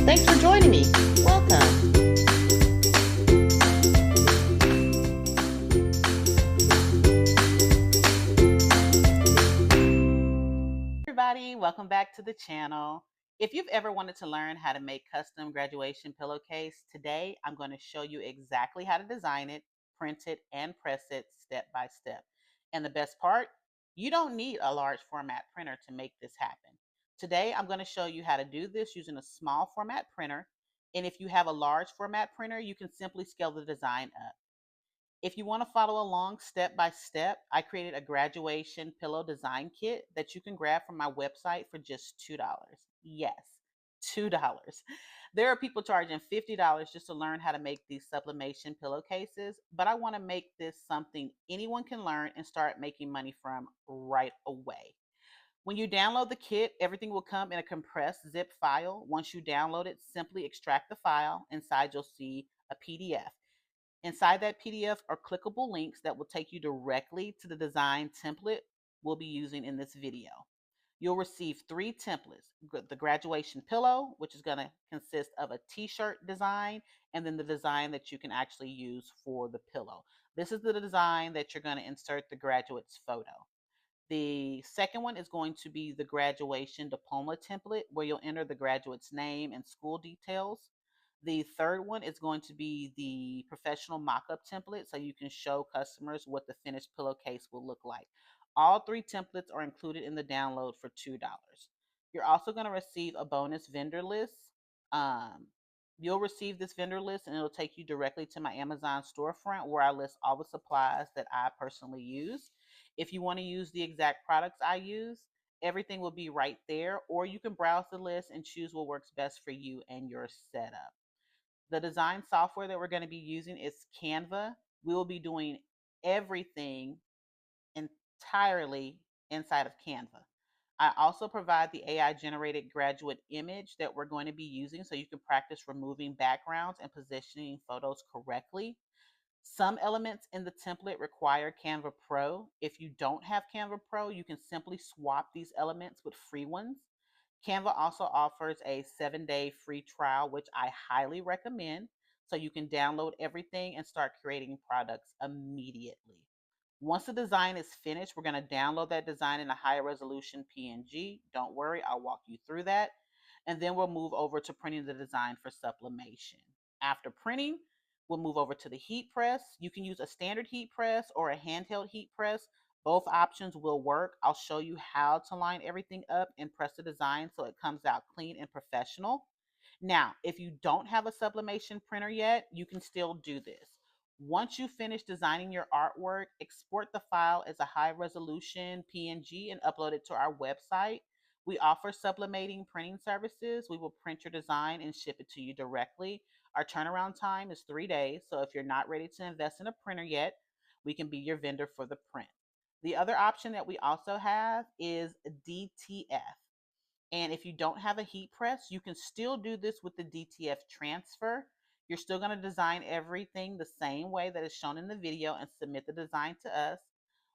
Thanks for joining me. Welcome. Everybody, welcome back to the channel. If you've ever wanted to learn how to make custom graduation pillowcase, today I'm going to show you exactly how to design it, print it, and press it step by step. And the best part, you don't need a large format printer to make this happen. Today I'm going to show you how to do this using a small format printer. And if you have a large format printer, you can simply scale the design up. If you want to follow along step by step, I created a graduation pillow design kit that you can grab from my website for just $2. Yes, $2. There are people charging $50 just to learn how to make these sublimation pillowcases, but I want to make this something anyone can learn and start making money from right away. When you download the kit, everything will come in a compressed zip file. Once you download it, simply extract the file. Inside, you'll see a PDF. Inside that PDF are clickable links that will take you directly to the design template we'll be using in this video. You'll receive 3 templates: the graduation pillow, which is going to consist of a t-shirt design, and then the design that you can actually use for the pillow. This is the design that you're going to insert the graduate's photo. The second one is going to be the graduation diploma template, where you'll enter the graduate's name and school details. The third one is going to be the professional mockup template, so you can show customers what the finished pillowcase will look like. All 3 templates are included in the download for $2. You're also going to receive a bonus vendor list. Um, you'll receive this vendor list and it'll take you directly to my Amazon storefront, where I list all the supplies that I personally use. If you want to use the exact products I use, everything will be right there, or you can browse the list and choose what works best for you and your setup. The design software that we're going to be using is Canva. We will be doing everything entirely inside of Canva. I also provide the AI generated graduate image that we're going to be using, so you can practice removing backgrounds and positioning photos correctly. Some elements in the template require Canva Pro. If you don't have Canva Pro, you can simply swap these elements with free ones. Canva also offers a 7-day free trial, which I highly recommend, so you can download everything and start creating products immediately. Once the design is finished, we're going to download that design in a high resolution PNG. Don't worry, I'll walk you through that. And then we'll move over to printing the design for sublimation. After printing, we'll move over to the heat press. You can use a standard heat press or a handheld heat press. Both options will work. I'll show you how to line everything up and press the design so it comes out clean and professional. Now, if you don't have a sublimation printer yet, you can still do this. Once you finish designing your artwork, export the file as a high resolution PNG and upload it to our website. We offer sublimating printing services. We will print your design and ship it to you directly. Our turnaround time is 3 days, so if you're not ready to invest in a printer yet, we can be your vendor for the print. The other option that we also have is DTF. And if you don't have a heat press, you can still do this with the DTF transfer. You're still going to design everything the same way that is shown in the video and submit the design to us.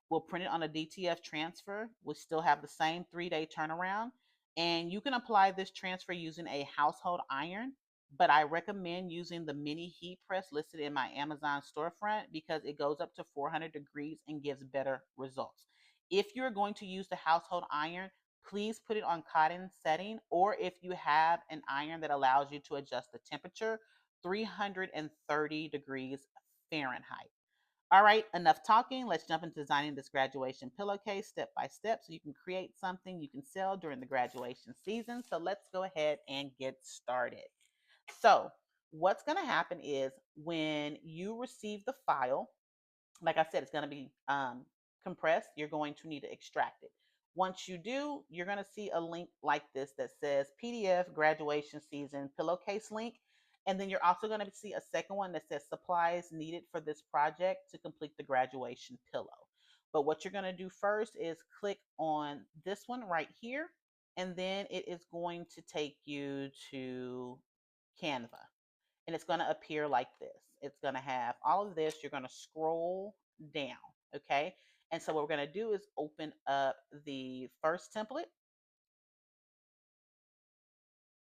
We'll print it on a DTF transfer. We still have the same 3-day turnaround. And you can apply this transfer using a household iron, but I recommend using the mini heat press listed in my Amazon storefront because it goes up to 400 degrees and gives better results. If you're going to use the household iron, please put it on cotton setting, or if you have an iron that allows you to adjust the temperature, 330 degrees Fahrenheit. All right, enough talking. Let's jump into designing this graduation pillowcase step by step so you can create something you can sell during the graduation season. So let's go ahead and get started. So what's going to happen is when you receive the file, like I said, it's going to be compressed. You're going to need to extract it. Once you do, you're going to see a link like this that says PDF graduation season pillowcase link. And then you're also going to see a second one that says supplies needed for this project to complete the graduation pillow. But what you're going to do first is click on this one right here, and then it is going to take you to Canva. And it's going to appear like this. It's going to have all of this. You're going to scroll down, okay? And so what we're going to do is open up the first template.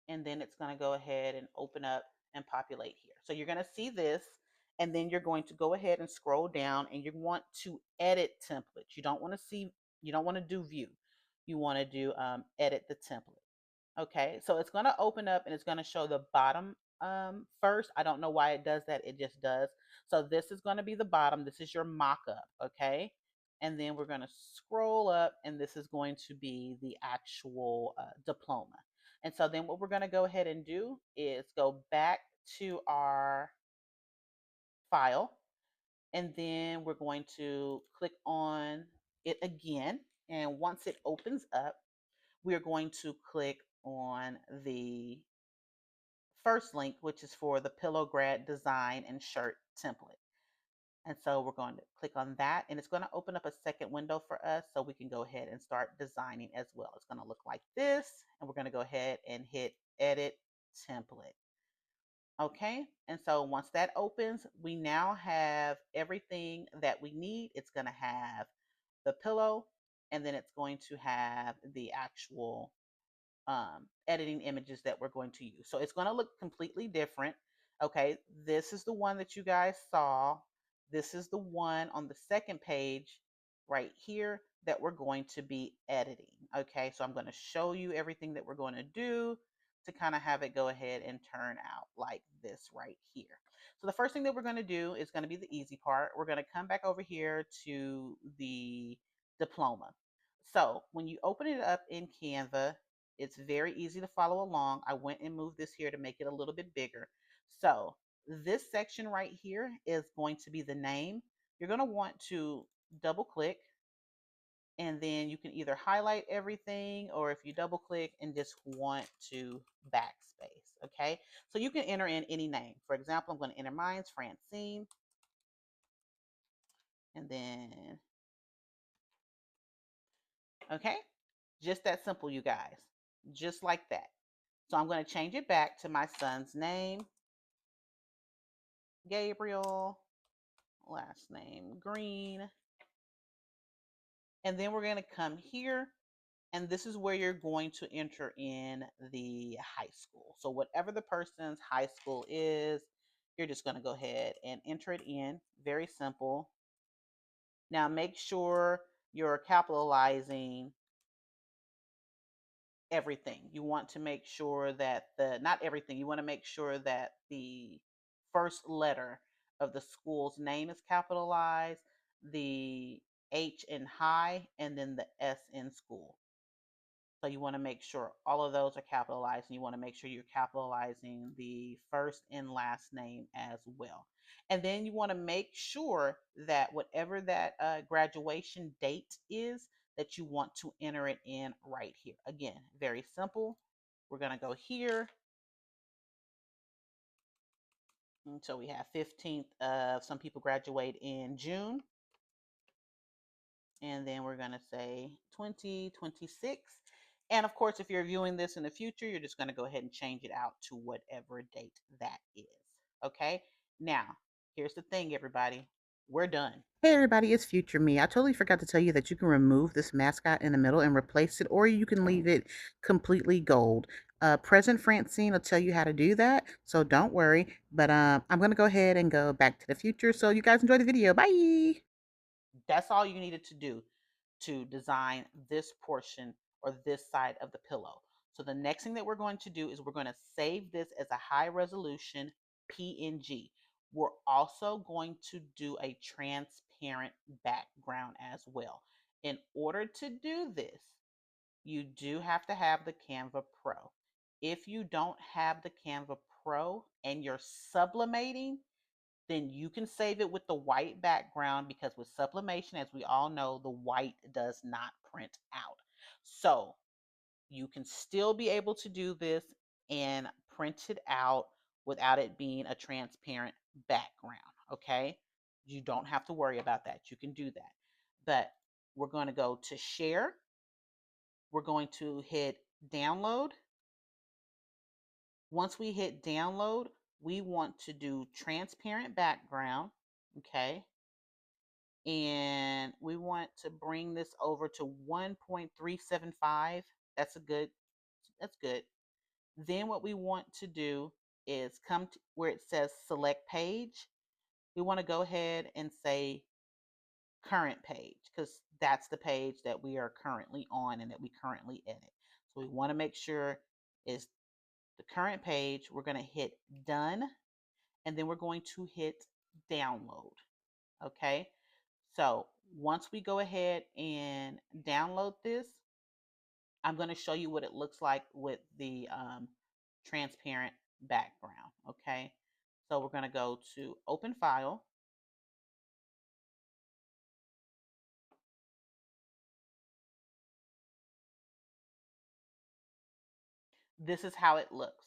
and then it's going to go ahead and open up and populate here. So you're going to see this, and then you're going to go ahead and scroll down, and you want to edit templates. You don't want to see, you don't want to do view. You want to do edit the template. Okay, so it's going to open up and it's going to show the bottom first. I don't know why it does that. It just does. So this is going to be the bottom. This is your mock-up. Okay, and then we're going to scroll up, and this is going to be the actual diploma. And so then what we're going to go ahead and do is go back to our file, and then we're going to click on it again. And once it opens up, we're going to click on the first link, which is for the Pillow Grad design and shirt template. And so we're going to click on that, and it's going to open up a second window for us so we can go ahead and start designing as well. It's going to look like this, and we're going to go ahead and hit edit template. Okay, and so once that opens, we now have everything that we need. It's going to have the pillow, and then it's going to have the actual editing images that we're going to use. So it's going to look completely different. Okay, this is the one that you guys saw. This is the one on the second page right here that we're going to be editing. Okay, so I'm going to show you everything that we're going to do to kind of have it go ahead and turn out like this right here. So the first thing that we're going to do is going to be the easy part. We're going to come back over here to the diploma. So when you open it up in Canva, it's very easy to follow along. I went and moved this here to make it a little bit bigger. So this section right here is going to be the name. You're going to want to double click, and then you can either highlight everything, or if you double click and just want to backspace. Okay, so you can enter in any name. For example, I'm going to enter mine's Francine, and then okay, just that simple, you guys, just like that. So I'm going to change it back to my son's name, Gabriel, last name Green. And then we're going to come here, and this is where you're going to enter in the high school. So whatever the person's high school is, you're just going to go ahead and enter it in. Very simple. Now make sure you're capitalizing everything. You want to make sure that not everything, you want to make sure that the first letter of the school's name is capitalized, the H in high, and then the S in school. So you want to make sure all of those are capitalized, and you want to make sure you're capitalizing the first and last name as well. And then you want to make sure that whatever that graduation date is, that you want to enter it in right here. Again, very simple. We're going to go here. And so we have 15th of, some people graduate in June. And then we're going to say 2026. And of course, if you're viewing this in the future, you're just going to go ahead and change it out to whatever date that is. Okay. Now, here's the thing, everybody. We're done. Hey everybody, it's Future Me. I totally forgot to tell you that you can remove this mascot in the middle and replace it, or you can leave it completely gold. Present Francine will tell you how to do that, so don't worry. But I'm going to go ahead and go back to the future, so you guys enjoy the video. Bye! That's all you needed to do to design this portion or this side of the pillow. So the next thing that we're going to do is we're going to save this as a high resolution PNG. We're also going to do a transparent background as well. In order to do this, you do have to have the Canva Pro. If you don't have the Canva Pro and you're sublimating, then you can save it with the white background, because with sublimation, as we all know, the white does not print out. So you can still be able to do this and print it out without it being a transparent background. Okay, you don't have to worry about that. You can do that. But we're going to go to share. We're going to hit download. Once we hit download, we want to do transparent background. Okay, and we want to bring this over to 1.375. That's good. Then what we want to do is come to where it says select page. We want to go ahead and say current page because that's the page that we are currently on and that we currently edit. So we want to make sure is the current page. We're going to hit done, and then we're going to hit download. Okay. So once we go ahead and download this, I'm going to show you what it looks like with the transparent background. Okay. So we're going to go to open file. This is how it looks.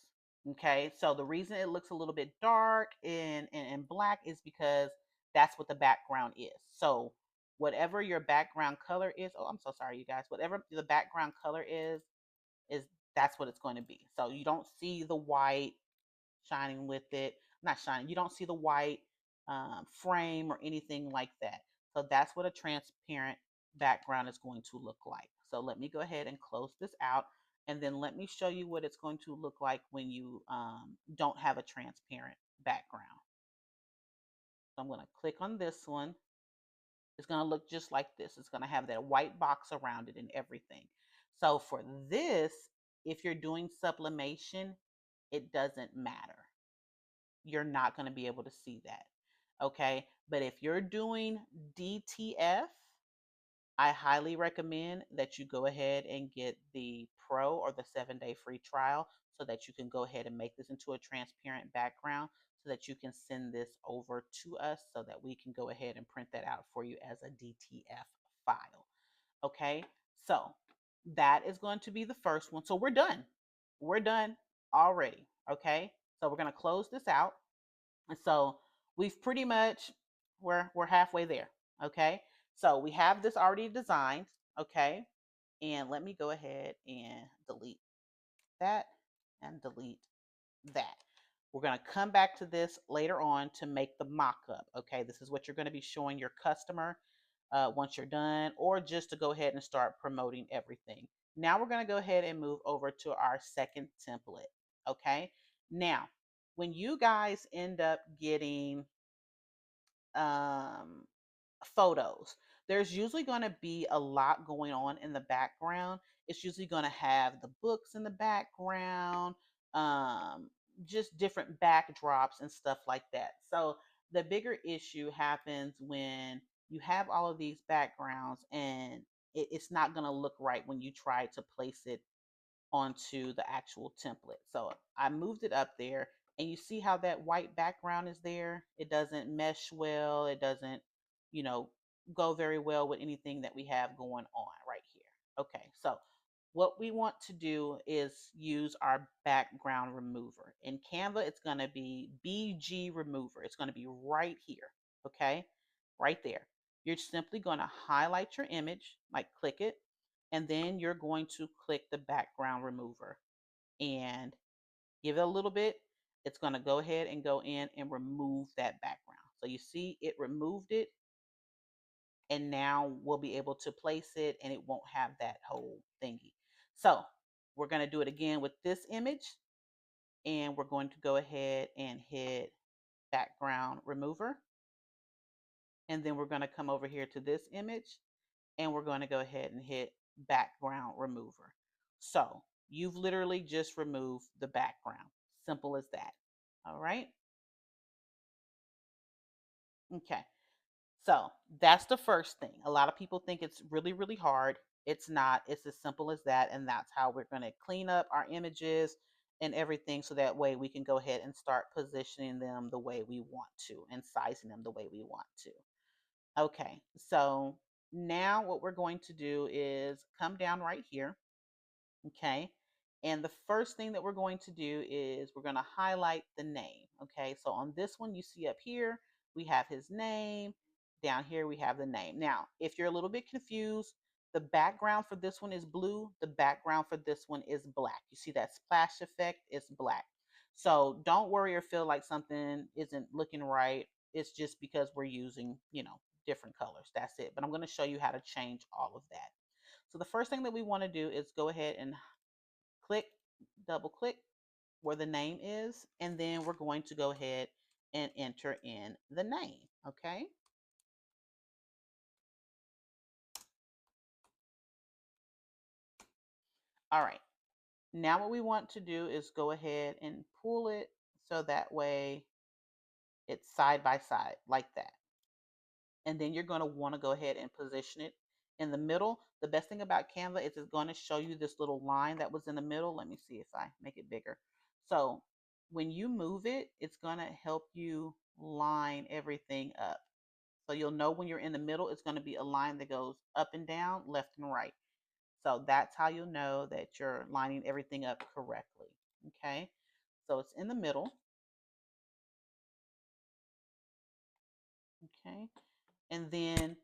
Okay, so the reason it looks a little bit dark and black is because that's what the background is. So whatever your background color is, oh, I'm so sorry, you guys. Whatever the background color is that's what it's going to be. So you don't see the white shining with it, not shining. You don't see the white frame or anything like that. So that's what a transparent background is going to look like. So let me go ahead and close this out. And then let me show you what it's going to look like when you don't have a transparent background. So I'm going to click on this one. It's going to look just like this. It's going to have that white box around it and everything. So for this, if you're doing sublimation, it doesn't matter. You're not going to be able to see that. Okay. But if you're doing DTF, I highly recommend that you go ahead and get the Pro or the 7-day free trial so that you can go ahead and make this into a transparent background so that you can send this over to us so that we can go ahead and print that out for you as a DTF file. Okay, so that is going to be the first one. So we're done. We're done already. Okay, so we're going to close this out. And so we've pretty much, we're halfway there. Okay, so we have this already designed. Okay, and let me go ahead and delete that and delete that. We're going to come back to this later on to make the mock-up. Okay, this is what you're going to be showing your customer once you're done, or just to go ahead and start promoting everything. Now we're going to go ahead and move over to our second template. Okay, now when you guys end up getting um, photos, there's usually going to be a lot going on in the background. It's usually going to have the books in the background, um, just different backdrops and stuff like that. So the bigger issue happens when you have all of these backgrounds and it's not going to look right when you try to place it onto the actual template. So I moved it up there, and you see how that white background is there. It doesn't mesh well. It doesn't, you know, go very well with anything that we have going on right here. Okay, so what we want to do is use our background remover. In Canva, it's going to be BG remover. It's going to be right here. Okay, right there. You're simply going to highlight your image, like click it, and then you're going to click the background remover and give it a little bit. It's going to go ahead and go in and remove that background. So you see it removed it, and now we'll be able to place it and it won't have that whole thingy. So we're going to do it again with this image, and we're going to go ahead and hit background remover. And then we're going to come over here to this image, and we're going to go ahead and hit background remover. So you've literally just removed the background. Simple as that. All right. Okay. So that's the first thing. A lot of people think it's really, really hard. It's not. It's as simple as that. And that's how we're going to clean up our images and everything so that way we can go ahead and start positioning them the way we want to and sizing them the way we want to. Okay. So now what we're going to do is come down right here. Okay. And the first thing that we're going to do is we're going to highlight the name. Okay. So on this one, you see up here, we have his name. Down here, we have the name. Now, if you're a little bit confused, the background for this one is blue. The background for this one is black. You see that splash effect is black. So don't worry or feel like something isn't looking right. It's just because we're using, different colors. That's it. But I'm going to show you how to change all of that. So the first thing that we want to do is go ahead and click, double click, where the name is, and then we're going to go ahead and enter in the name, okay? All right, now what we want to do is go ahead and pull it so that way it's side by side like that. And then you're going to want to go ahead and position it in the middle. The best thing about Canva is it's going to show you this little line that was in the middle. Let me see if I make it bigger. So when you move it, it's going to help you line everything up. So you'll know when you're in the middle, it's going to be a line that goes up and down, left and right. So that's how you'll know that you're lining everything up correctly. Okay. So it's in the middle. Okay. And then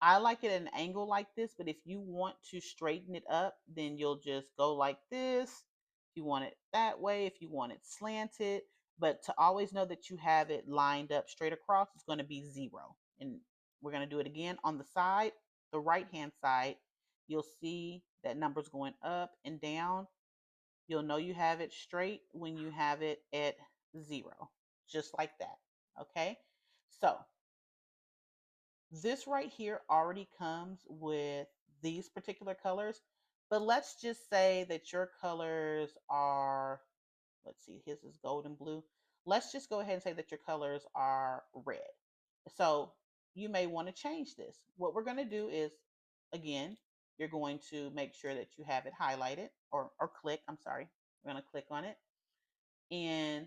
I like it at an angle like this, but if you want to straighten it up, then you'll just go like this. If you want it that way, if you want it slanted, but to always know that you have it lined up straight across, it's going to be 0. And we're going to do it again on the side, the right-hand side. You'll see that number's going up and down. You'll know you have it straight when you have it at 0, just like that. Okay. So this right here already comes with these particular colors, but let's just say that your colors are, let's see, his is gold and blue. Let's just go ahead and say that your colors are red. So you may want to change this. What we're going to do is, again, you're going to make sure that you have it highlighted or click, I'm sorry. We're going to click on it, and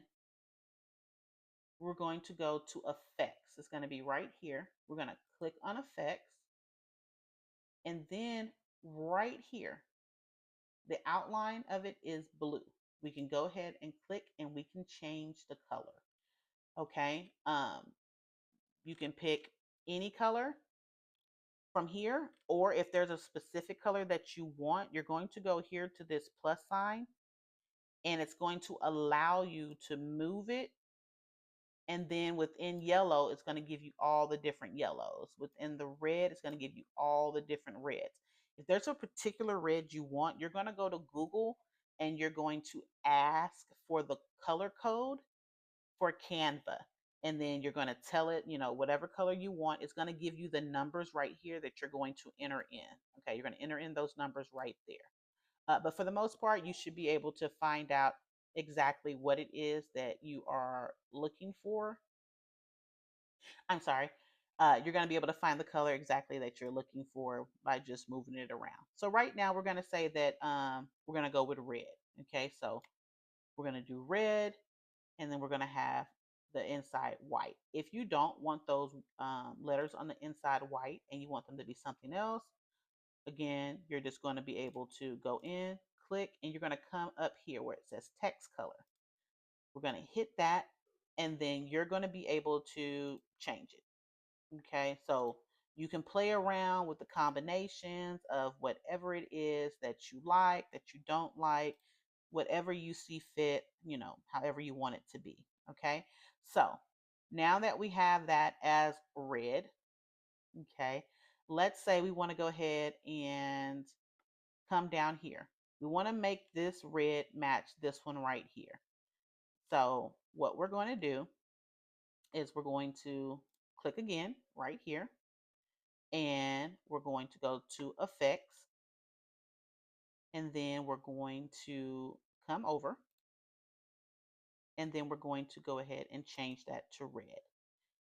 we're going to go to effects. It's going to be right here. We're going to click on effects. And then right here, the outline of it is blue. We can go ahead and click and we can change the color. Okay. You can pick any color from here, or if there's a specific color that you want, you're going to go here to this plus sign, and it's going to allow you to move it. And then within yellow, it's going to give you all the different yellows. Within the red, it's going to give you all the different reds. If there's a particular red you want, you're going to go to Google and you're going to ask for the color code for Canva. And then you're going to tell it, whatever color you want. It's going to give you the numbers right here that you're going to enter in. Okay, you're going to enter in those numbers right there. But for the most part, you should be able to find out exactly what it is that you are looking for. I'm sorry. You're going to be able to find the color exactly that you're looking for by just moving it around. So right now we're going to say that we're going to go with red. Okay, so we're going to do red, and then we're going to have the inside white. If you don't want those letters on the inside white and you want them to be something else, again, you're just going to be able to go in, click, and you're going to come up here where it says text color. We're going to hit that, and then you're going to be able to change it. Okay, so you can play around with the combinations of whatever it is that you like, that you don't like, whatever you see fit, however you want it to be. Okay, so now that we have that as red, okay, let's say we want to go ahead and come down here. We want to make this red match this one right here. So what we're going to do is we're going to click again right here, and we're going to go to effects, and then we're going to come over, and then we're going to go ahead and change that to red.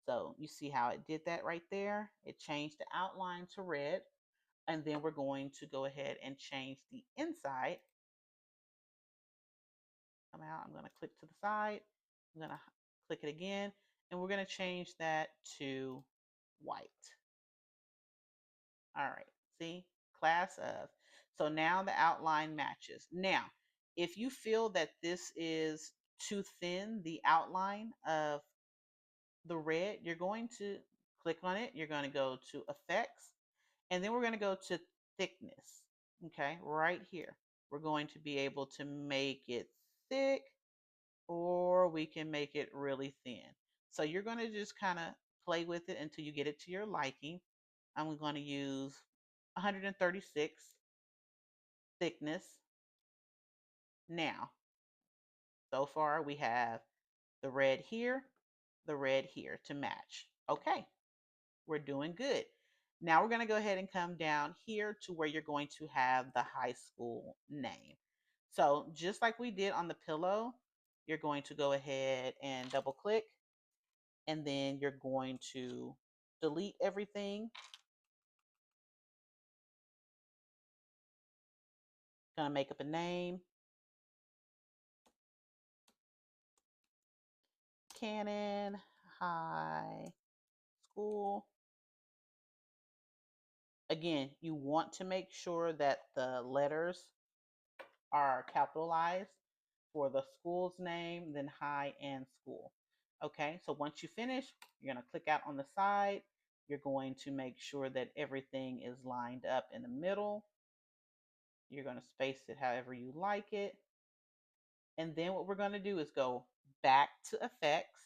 So you see how it did that right there? It changed the outline to red, and then we're going to go ahead and change the inside. Come out, I'm going to click to the side, I'm going to click it again, and we're going to change that to white. All right, see, class of. So now the outline matches. Now, if you feel that this is too thin, the outline of the red, you're going to click on it. You're going to go to effects, and then we're going to go to thickness. Okay, right here. We're going to be able to make it thick, or we can make it really thin. So you're going to just kind of play with it until you get it to your liking. I'm going to use 136 thickness. Now, So far, we have the red here, the red here to match. Okay, we're doing good. Now we're going to go ahead and come down here to where you're going to have the high school name. So just like we did on the pillow, you're going to go ahead and double click, and then you're going to delete everything. Going to make up a name. Cannon High School. Again, you want to make sure that the letters are capitalized for the school's name, then high and school. Okay, so once you finish, you're going to click out on the side. You're going to make sure that everything is lined up in the middle. You're going to space it however you like it. And then what we're going to do is go back to effects.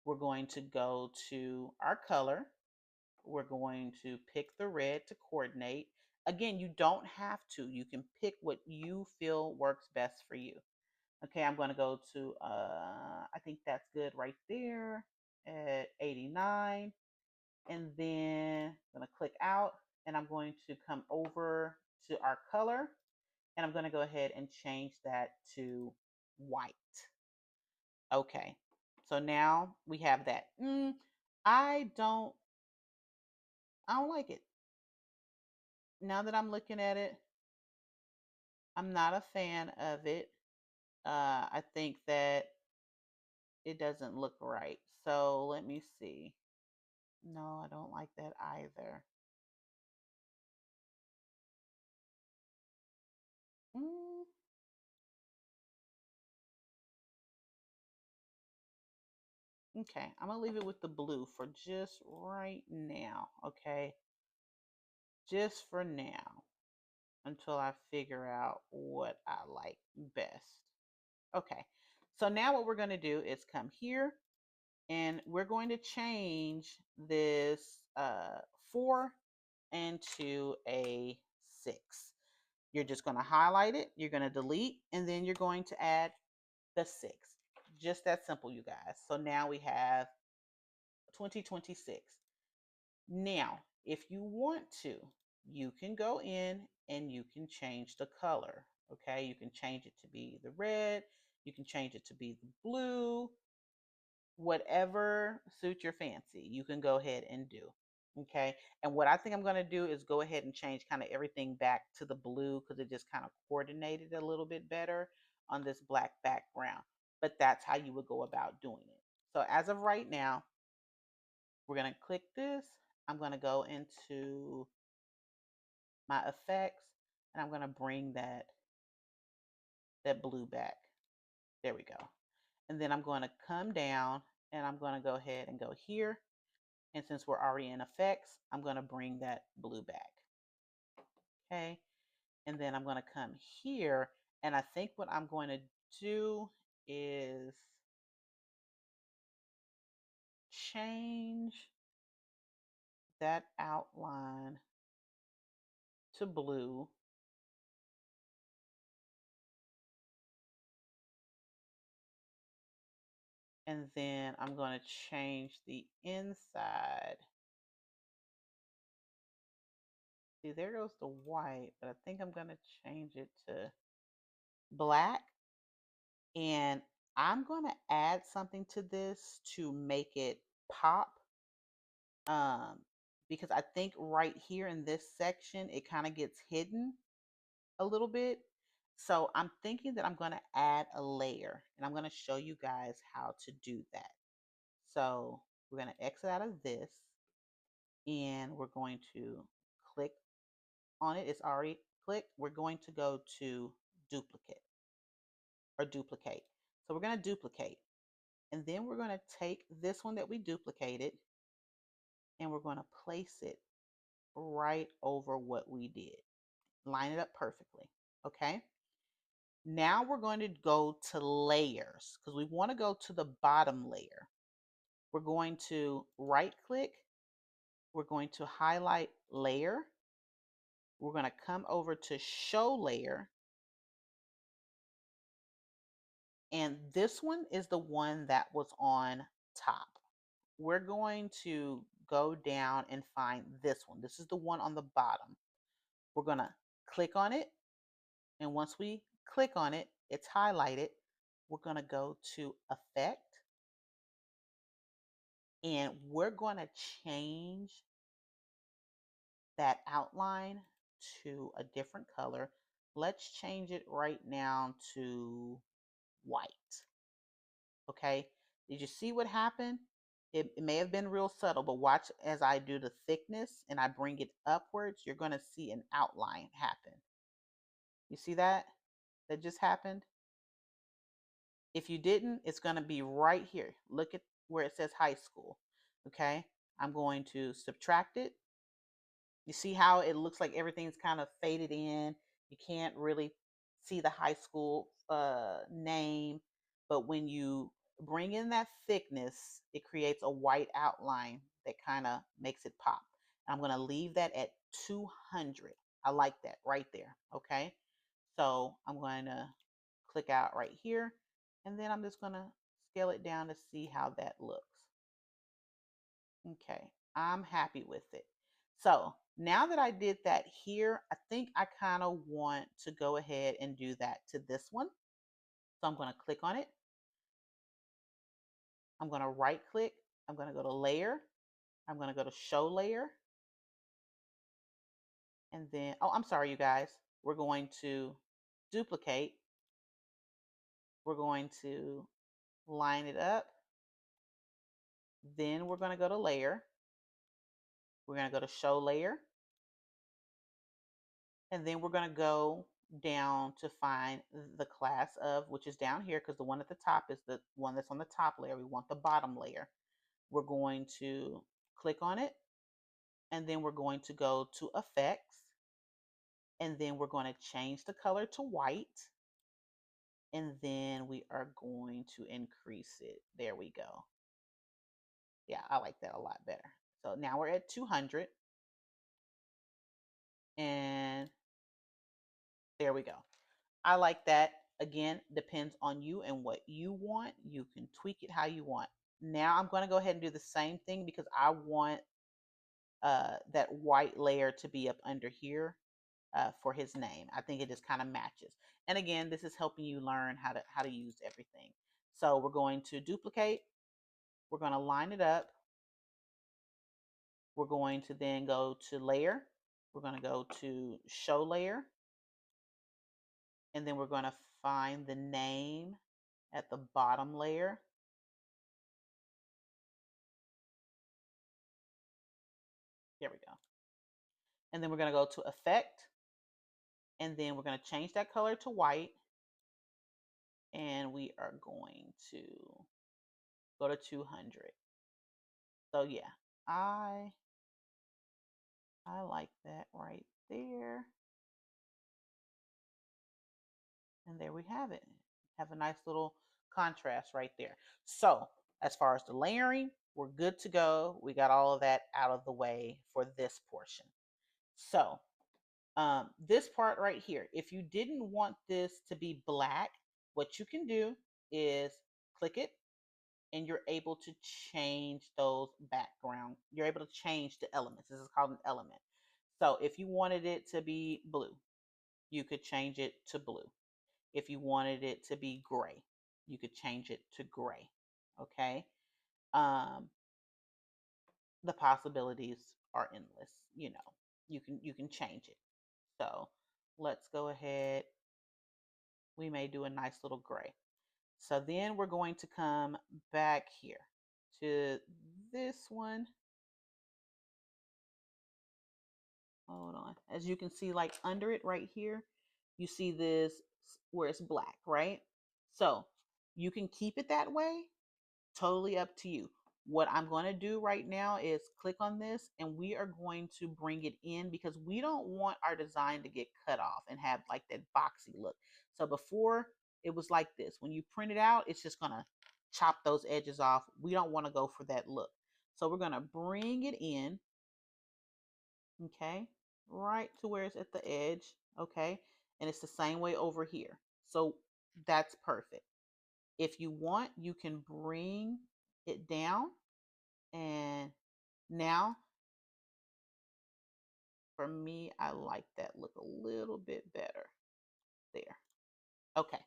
We're going to go to our color. We're going to pick the red to coordinate. Again, you don't have to. You can pick what you feel works best for you. Okay, I'm going to go to, I think that's good right there at 89. And then I'm going to click out, and I'm going to come over to our color, and I'm going to go ahead and change that to white. Okay, so now we have that. I don't like it. Now that I'm looking at it, I'm not a fan of it. I think that it doesn't look right. So let me see. No, I don't like that either. Mm, okay, I'm gonna leave it with the blue for just right now. Okay, just for now until I figure out what I like best. Okay, so now what we're gonna do is come here, and we're going to change this 4 into a 6. You're just going to highlight it, you're going to delete, and then you're going to add the 6. Just that simple, you guys. So now we have 2026. Now, if you want to, you can go in and you can change the color. Okay, you can change it to be the red, you can change it to be the blue, whatever suits your fancy, you can go ahead and do. Okay. And what I think I'm going to do is go ahead and change kind of everything back to the blue because it just kind of coordinated a little bit better on this black background. But that's how you would go about doing it. So as of right now, we're going to click this. I'm going to go into my effects, and I'm going to bring that blue back. There we go. And then I'm going to come down, and I'm going to go ahead and go here. And since we're already in effects, I'm going to bring that blue back. Okay. And then I'm going to come here. And I think what I'm going to do is change that outline to blue. And then I'm going to change the inside. See, there goes the white, but I think I'm going to change it to black. And I'm going to add something to this to make it pop. Because I think right here in this section, it kind of gets hidden a little bit. So I'm thinking that I'm going to add a layer, and I'm going to show you guys how to do that. So we're going to exit out of this, and we're going to click on it. It's already clicked. We're going to go to duplicate or duplicate. So we're going to duplicate, and then we're going to take this one that we duplicated, and we're going to place it right over what we did. Line it up perfectly. Okay. Now we're going to go to layers because we want to go to the bottom layer. We're going to right click. We're going to highlight layer. We're going to come over to show layer. And this one is the one that was on top. We're going to go down and find this one. This is the one on the bottom. We're going to click on it. And once we click on it, it's highlighted. We're going to go to Effect. And we're going to change that outline to a different color. Let's change it right now to white. Okay, did you see what happened? It may have been real subtle, but watch as I do the thickness and I bring it upwards, you're going to see an outline happen. You see that? That just happened? If you didn't, it's going to be right here. Look at where it says high school. Okay, I'm going to subtract it. You see how it looks like everything's kind of faded in. You can't really see the high school name, but when you bring in that thickness, it creates a white outline that kind of makes it pop. I'm going to leave that at 200. I like that right there. Okay, so I'm going to click out right here, and then I'm just going to scale it down to see how that looks. Okay, I'm happy with it. So now that I did that here, I think I kind of want to go ahead and do that to this one. So I'm going to click on it. I'm going to right click. I'm going to go to layer. I'm going to go to show layer. And then, oh, I'm sorry, you guys. We're going to duplicate. We're going to line it up. Then we're going to go to layer. We're going to go to show layer. And then we're going to go down to find the class of, which is down here, because the one at the top is the one that's on the top layer. We want the bottom layer. We're going to click on it, and then we're going to go to effects, and then we're going to change the color to white, and then we are going to increase it. There we go. Yeah, I like that a lot better. So now we're at 200, and there we go. I like that. Again, depends on you and what you want. You can tweak it how you want. Now I'm going to go ahead and do the same thing because I want that white layer to be up under here for his name. I think it just kind of matches. And again, this is helping you learn how to use everything. So we're going to duplicate. We're going to line it up. We're going to then go to layer. We're going to go to show layer. And then we're going to find the name at the bottom layer. There we go. And then we're going to go to effect. And then we're going to change that color to white. And we are going to go to 200. So yeah, I like that right there. And there we have it. Have a nice little contrast right there. So as far as the layering, we're good to go. We got all of that out of the way for this portion. So this part right here, if you didn't want this to be black, what you can do is click it, and you're able to change those background. You're able to change the elements. This is called an element. So if you wanted it to be blue, you could change it to blue. If you wanted it to be gray, you could change it to gray. Okay. Um, the possibilities are endless. You can change it. So let's go ahead. We may do a nice little gray. So then we're going to come back here to this one. Hold on. As you can see, like under it right here, you see this where it's black, right? So you can keep it that way. Totally up to you. What I'm going to do right now is click on this, and we are going to bring it in because we don't want our design to get cut off and have like that boxy look. So before it was like this. When you print it out, it's just going to chop those edges off. We don't want to go for that look. So we're going to bring it in. Okay, right to where it's at the edge. Okay, and it's the same way over here. So that's perfect. If you want, you can bring it down, and now for me, I like that look a little bit better there. Okay,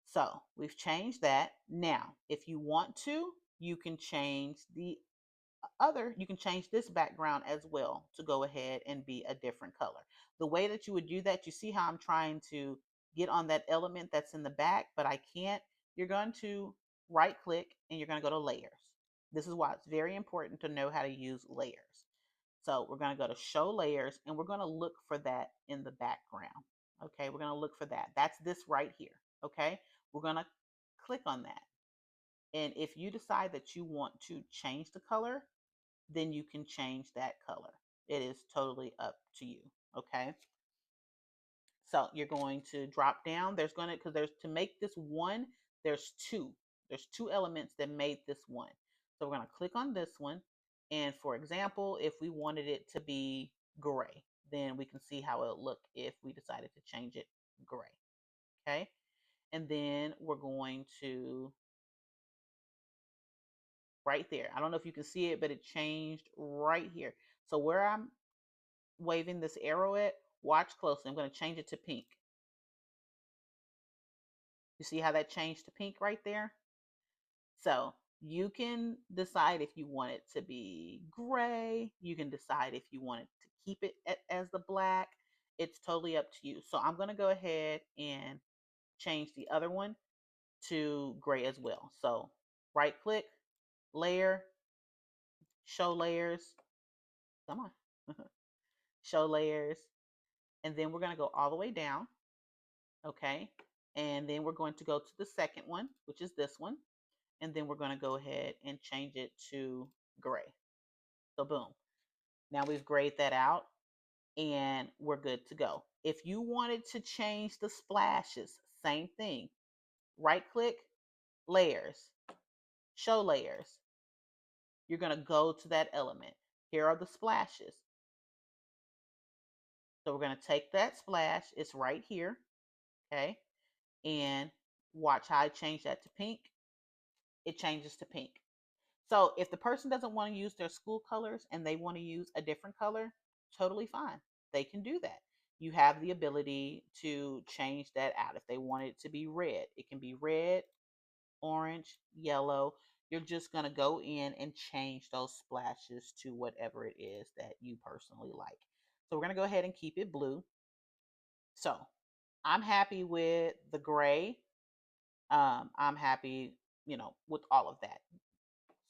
so we've changed that. Now, if you want to, you can change you can change this background as well to go ahead and be a different color. The way that you would do that, you see how I'm trying to get on that element that's in the back, but I can't. You're going to right click and you're going to go to layers. This is why it's very important to know how to use layers. So we're going to go to show layers and we're going to look for that in the background. Okay, we're going to look for that. That's this right here. Okay, we're going to click on that. And if you decide that you want to change the color, then you can change that color. It is totally up to you. Okay. So you're going to drop down. Because there's, to make this one, there's two. There's two elements that made this one. So we're going to click on this one. And for example, if we wanted it to be gray, then we can see how it'll look if we decided to change it gray. Okay. And then we're going to right there. I don't know if you can see it, but it changed right here. So where I'm waving this arrow at, watch closely. I'm going to change it to pink. You see how that changed to pink right there? So you can decide if you want it to be gray. You can decide if you want it to keep it as the black. It's totally up to you. So I'm going to go ahead and change the other one to gray as well. So right click, layer, show layers. Come on. Show layers. And then we're going to go all the way down. Okay. And then we're going to go to the second one, which is this one. And then we're going to go ahead and change it to gray. So boom. Now we've grayed that out and we're good to go. If you wanted to change the splashes, same thing. Right click, layers, show layers. You're going to go to that element. Here are the splashes. So we're going to take that splash. It's right here. Okay. And watch how I change that to pink. It changes to pink. So if the person doesn't want to use their school colors and they want to use a different color, totally fine. They can do that. You have the ability to change that out. If they want it to be red, it can be red, orange, yellow. You're just going to go in and change those splashes to whatever it is that you personally like. So we're going to go ahead and keep it blue. So I'm happy with the gray. I'm happy, with all of that.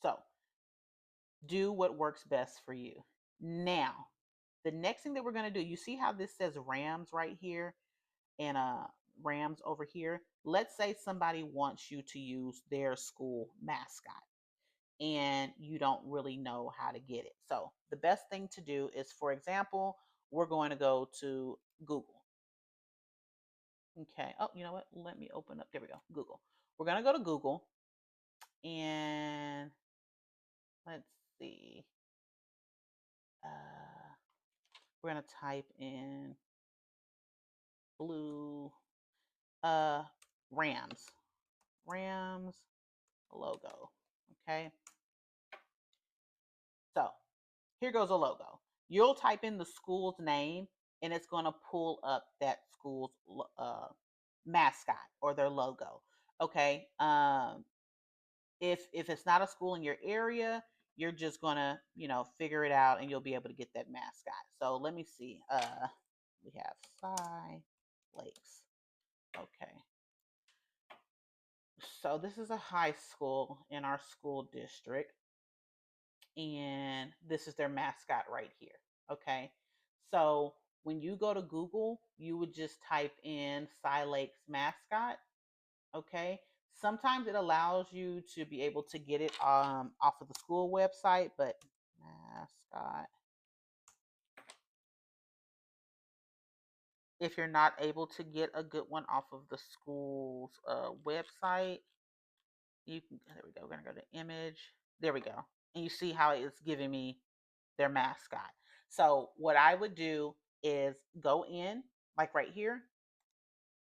So do what works best for you. Now, the next thing that we're going to do, you see how this says Rams right here and Rams over here? Let's say somebody wants you to use their school mascot and you don't really know how to get it. So the best thing to do is, for example, we're going to go to Google. Okay. Oh, you know what? Let me open up. There we go. Google. We're going to go to Google and let's see. We're going to type in blue Rams. Rams logo. Okay. So here goes a logo. You'll type in the school's name and it's going to pull up that school's mascot or their logo. Okay. If it's not a school in your area, you're just gonna, figure it out and you'll be able to get that mascot. So let me see. We have Cy Lakes. Okay. So this is a high school in our school district, and this is their mascot right here. Okay. So when you go to Google, you would just type in Cy Lakes mascot. Okay. Sometimes it allows you to be able to get it off of the school website, but mascot. If you're not able to get a good one off of the school's website, you can, there we go. We're going to go to image. There we go. And you see how it's giving me their mascot. So what I would do is go in, like right here,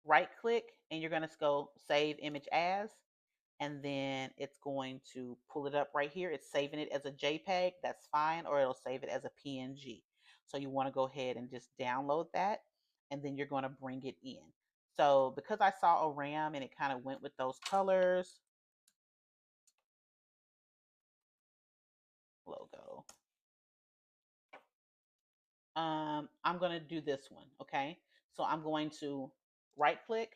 right click, and you're going to go save image as, and then it's going to pull it up right here. It's saving it as a JPEG. That's fine, or it'll save it as a PNG. So you want to go ahead and just download that, and then you're going to bring it in. So because I saw a RAM and it kind of went with those colors, logo, I'm going to do this one. Okay. So I'm going to right click.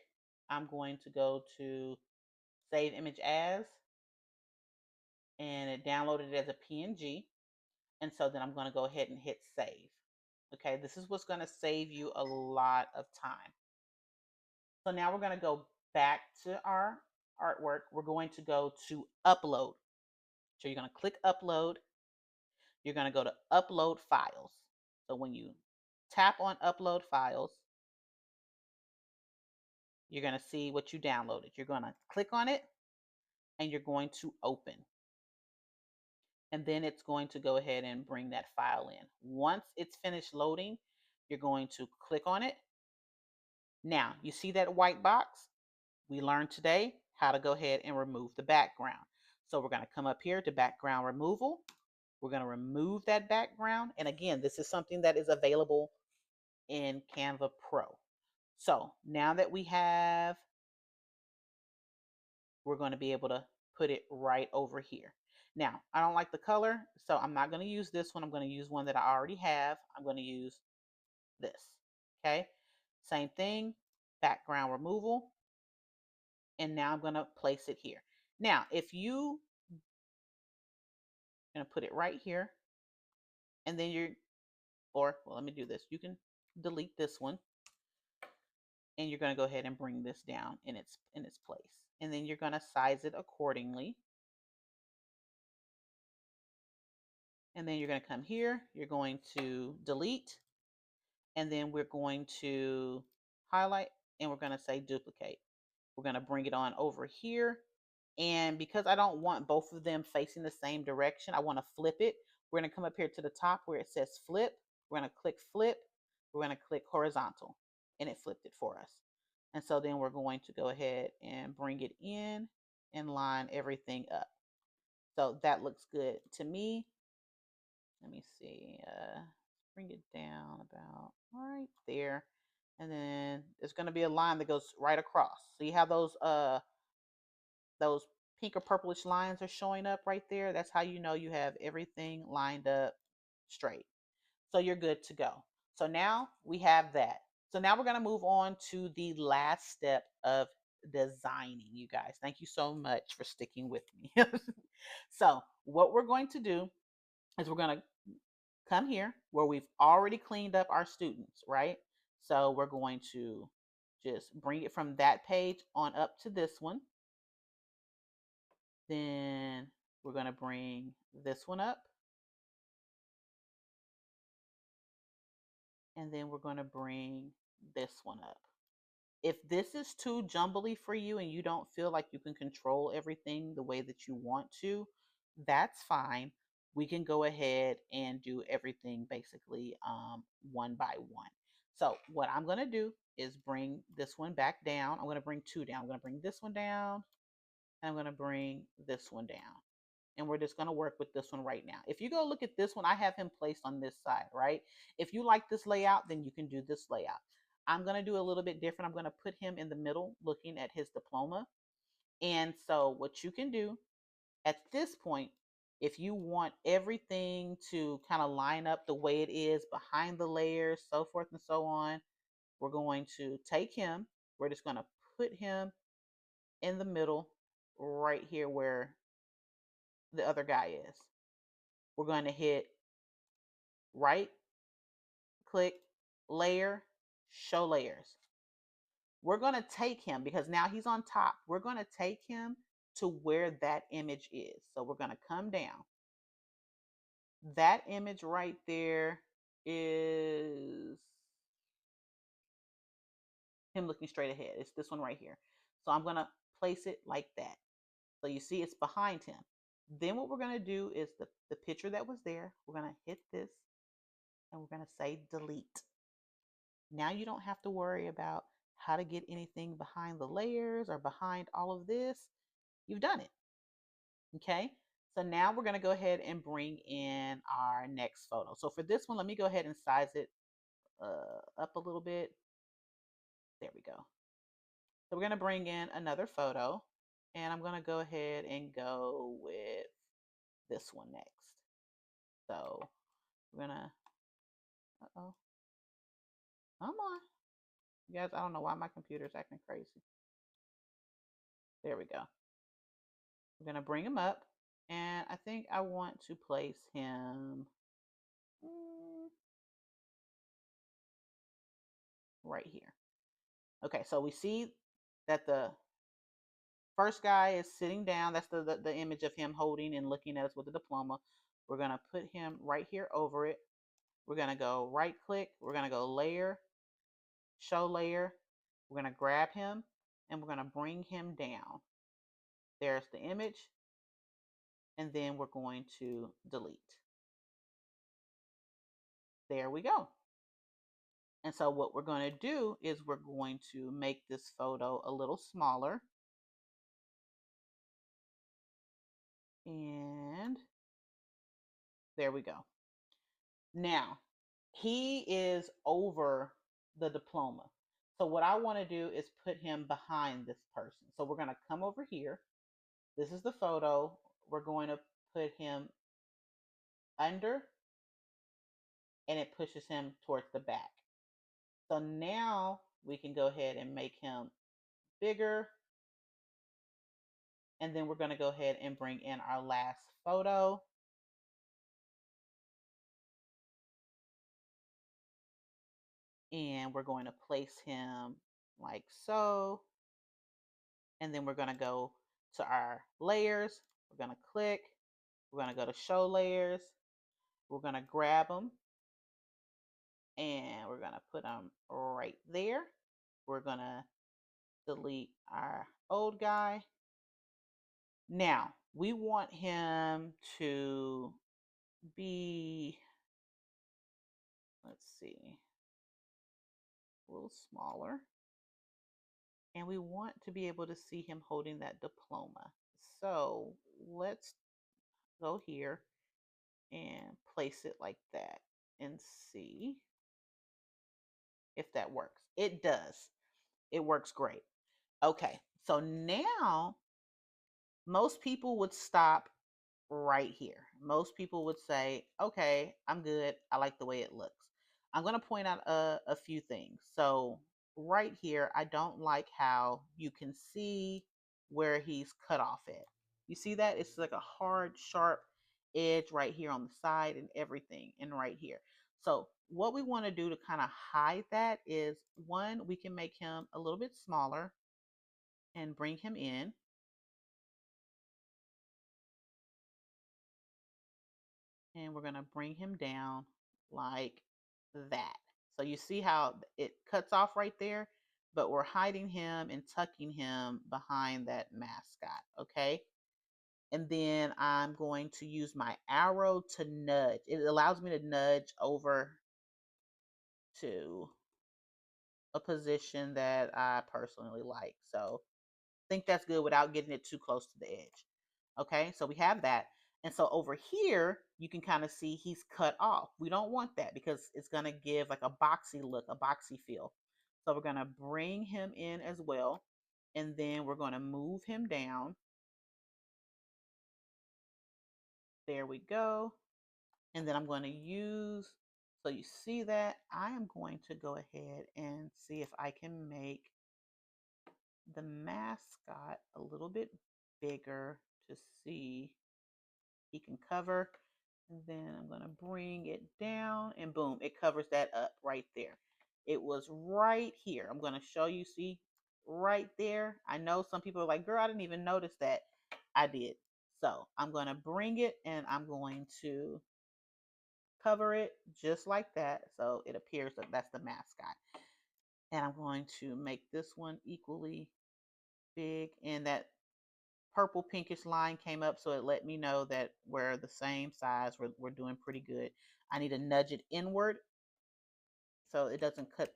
I'm going to go to save image as, and it downloaded it as a PNG. And so then I'm going to go ahead and hit save. Okay, this is what's going to save you a lot of time. So now we're going to go back to our artwork. We're going to go to upload. So you're going to click upload. You're going to go to upload files. So when you tap on upload files, you're going to see what you downloaded. You're going to click on it and you're going to open. And then it's going to go ahead and bring that file in. Once it's finished loading, you're going to click on it. Now, you see that white box? We learned today how to go ahead and remove the background. So we're going to come up here to background removal. We're going to remove that background. And again, this is something that is available in Canva Pro. So now that we have, we're going to be able to put it right over here. Now, I don't like the color, so I'm not going to use this one. I'm going to use one that I already have. I'm going to use this. Okay. Same thing, background removal. And now I'm going to place it here. Now, if you going to put it right here, and then well, let me do this. You can delete this one, and you're going to go ahead and bring this down in its place. And then you're going to size it accordingly. And then you're going to come here, you're going to delete, and then we're going to highlight, and we're going to say duplicate. We're going to bring it on over here. And because I don't want both of them facing the same direction, I want to flip it. We're going to come up here to the top where it says flip. We're going to click flip. We're going to click horizontal, and it flipped it for us. And so then we're going to go ahead and bring it in and line everything up. So that looks good to me. Let me see. Bring it down about right there. And then there's going to be a line that goes right across. So you have those pink or purplish lines are showing up right there. That's how you know you have everything lined up straight. So you're good to go. So now we have that. So now we're going to move on to the last step of designing, you guys. Thank you so much for sticking with me. So what we're going to do is we're going to come here where we've already cleaned up our students, right? So we're going to just bring it from that page on up to this one. Then we're going to bring this one up. And then we're going to bring this one up. If this is too jumbly for you and you don't feel like you can control everything the way that you want to, that's fine. We can go ahead and do everything basically one by one. So what I'm going to do is bring this one back down. I'm going to bring two down. I'm going to bring this one down, and I'm going to bring this one down. And we're just going to work with this one right now. If you go look at this one, I have him placed on this side, right? If you like this layout, then you can do this layout. I'm going to do a little bit different. I'm going to put him in the middle looking at his diploma. And so what you can do at this point, if you want everything to kind of line up the way it is behind the layers, so forth and so on, we're going to take him. We're just going to put him in the middle right here where the other guy is. We're going to hit right click, layer, show layers. We're going to take him because now he's on top. We're going to take him to where that image is. So we're going to come down. That image right there is him looking straight ahead. It's this one right here. So I'm going to place it like that. So you see it's behind him. Then what we're going to do is the picture that was there, we're going to hit this and we're going to say delete. Now you don't have to worry about how to get anything behind the layers or behind all of this, you've done it. Okay. So now we're going to go ahead and bring in our next photo. So for this one, let me go ahead and size it up a little bit. There we go. So we're going to bring in another photo, and I'm going to go ahead and go with this one next. So we're going to, uh-oh, come on. You guys, I don't know why my computer's acting crazy. There we go. We're going to bring him up, and I think I want to place him right here. Okay, so we see that the first guy is sitting down. That's the image of him holding and looking at us with the diploma. We're going to put him right here over it. We're going to go right click. We're going to go layer, show layer. We're going to grab him and we're going to bring him down. There's the image. And then we're going to delete. There we go. And so what we're going to do is we're going to make this photo a little smaller. And there we go. Now, he is over the diploma. So what I want to do is put him behind this person. So we're going to come over here. This is the photo. We're going to put him under, and it pushes him towards the back. So now we can go ahead and make him bigger. And then we're going to go ahead and bring in our last photo. And we're going to place him like so. And then we're going to go to our layers. We're going to click. We're going to go to show layers. We're going to grab them. And we're going to put them right there. We're going to delete our old guy. Now, we want him to be, let's see, a little smaller. And we want to be able to see him holding that diploma. So let's go here and place it like that and see if that works. It does. It works great. Okay, so now most people would stop right here. Most people would say, okay, I'm good. I like the way it looks. I'm going to point out a few things. So right here, I don't like how you can see where he's cut off at. You see that? It's like a hard, sharp edge right here on the side and everything, and right here. So what we want to do to kind of hide that is, one, we can make him a little bit smaller and bring him in. And we're going to bring him down like that. So you see how it cuts off right there, but we're hiding him and tucking him behind that mascot, okay? And then I'm going to use my arrow to nudge. It allows me to nudge over to a position that I personally like. So I think that's good without getting it too close to the edge. Okay, so we have that. And so over here, you can kind of see he's cut off. We don't want that because it's going to give like a boxy look, a boxy feel. So we're going to bring him in as well. And then we're going to move him down. There we go. And then I'm going to use, so you see that, I am going to go ahead and see if I can make the mascot a little bit bigger to see he can cover. And then I'm going to bring it down, and boom, it covers that up right there. It was right here. I'm going to show you, see, right there. I know some people are like, girl, I didn't even notice that. I did. So I'm going to bring it and I'm going to cover it just like that. So it appears that that's the mascot. And I'm going to make this one equally big, and that purple pinkish line came up, so it let me know that we're the same size. We're doing pretty good. I need to nudge it inward so it doesn't cut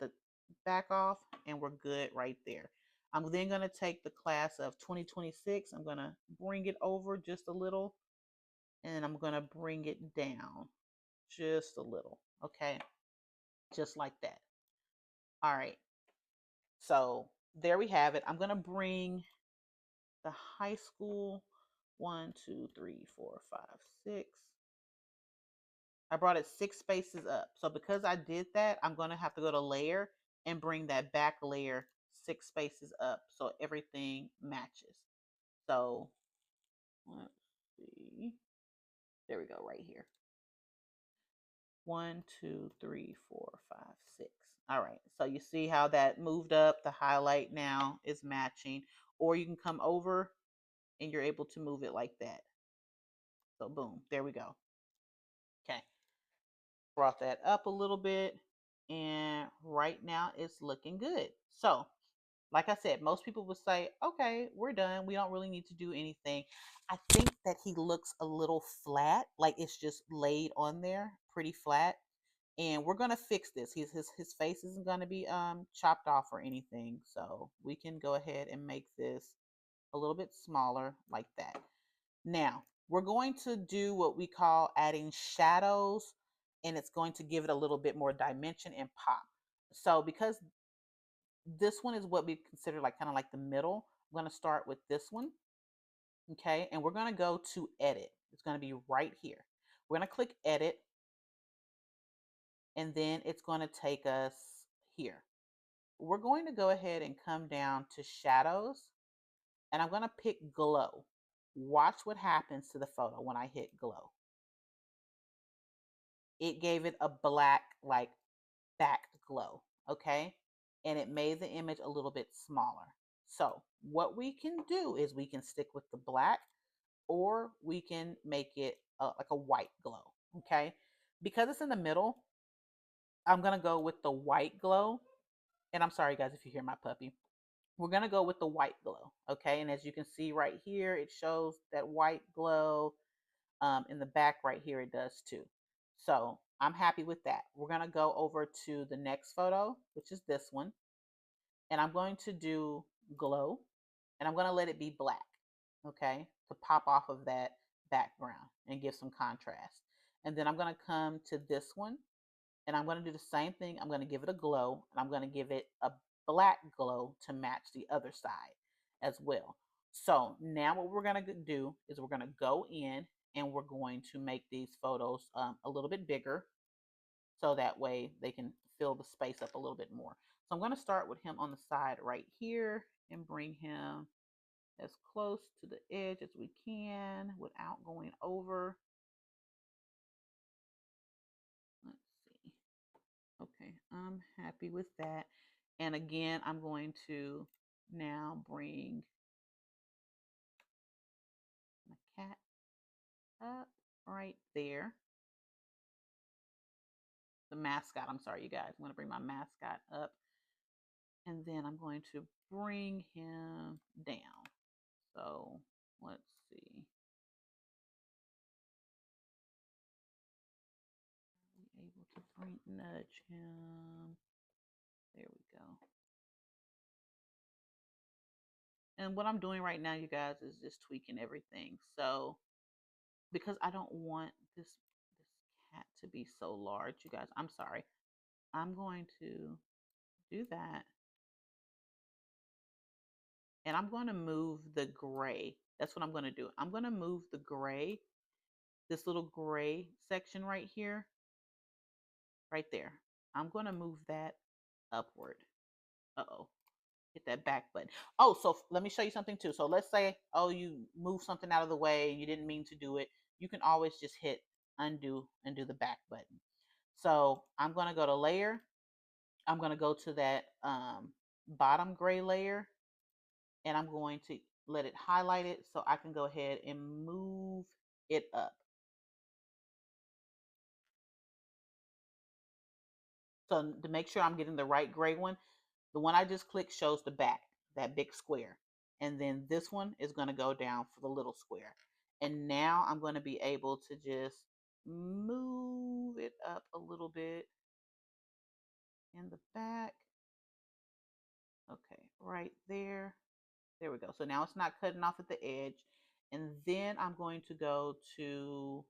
back off, and we're good right there. I'm then going to take the class of 2026. I'm going to bring it over just a little, and I'm going to bring it down just a little. Okay. Just like that. All right. So there we have it. I'm going to bring the high school 1, 2, 3, 4, 5, 6. I brought it 6 spaces up. So because I did that, I'm going to have to go to layer and bring that back layer 6 spaces up so everything matches. So let's see. There we go, right here. 1, 2, 3, 4, 5, 6. All right. So you see how that moved up? The highlight now is matching. Or you can come over and you're able to move it like that. So boom, there we go. Okay. Brought that up a little bit, and right now it's looking good. So like I said, most people would say, okay, we're done, we don't really need to do anything. I think that he looks a little flat, like it's just laid on there pretty flat, and we're gonna fix this. His face isn't gonna be chopped off or anything, so we can go ahead and make this a little bit smaller like that. Now, we're going to do what we call adding shadows, and it's going to give it a little bit more dimension and pop. So because this one is what we consider like kind of like the middle, I'm going to start with this one. Okay, and we're going to go to edit. It's going to be right here. We're going to click edit, and then it's going to take us here. We're going to go ahead and come down to shadows, and I'm going to pick glow. Watch what happens to the photo when I hit glow. It gave it a black, like, backed glow, okay? And it made the image a little bit smaller. So what we can do is we can stick with the black, or we can make it like a white glow, okay? Because it's in the middle, I'm gonna go with the white glow. And I'm sorry guys if you hear my puppy. We're gonna go with the white glow, okay? And as you can see right here, it shows that white glow. In the back right here, it does too. So I'm happy with that. We're going to go over to the next photo, which is this one. And I'm going to do glow, and I'm going to let it be black, okay, to pop off of that background and give some contrast. And then I'm going to come to this one, and I'm going to do the same thing. I'm going to give it a glow, and I'm going to give it a black glow to match the other side as well. So now what we're going to do is we're going to go in, and we're going to make these photos a little bit bigger, so that way they can fill the space up a little bit more. So I'm going to start with him on the side right here and bring him as close to the edge as we can without going over. Let's see. Okay, I'm happy with that. And again, I'm going to now bring my cat up right there. The mascot, I'm sorry, you guys. I'm going to bring my mascot up. And then I'm going to bring him down. So let's see. Are we able to bring nudge him? There we go. And what I'm doing right now, you guys, is just tweaking everything. So because I don't want this cat to be so large, you guys, I'm sorry. I'm going to do that. And I'm going to move the gray. That's what I'm going to do. I'm going to move the gray, this little gray section right here, right there. I'm going to move that upward. Uh-oh. Hit that back button. Oh, so let me show you something too. So let's say, oh, you move something out of the way and you didn't mean to do it. You can always just hit undo and do the back button. So I'm going to go to layer. I'm going to go to that bottom gray layer, and I'm going to let it highlight it so I can go ahead and move it up. So to make sure I'm getting the right gray one, the one I just clicked shows the back, that big square. And then this one is going to go down for the little square. And now I'm going to be able to just move it up a little bit in the back. Okay, right there. There we go. So now it's not cutting off at the edge. And then I'm going to go to,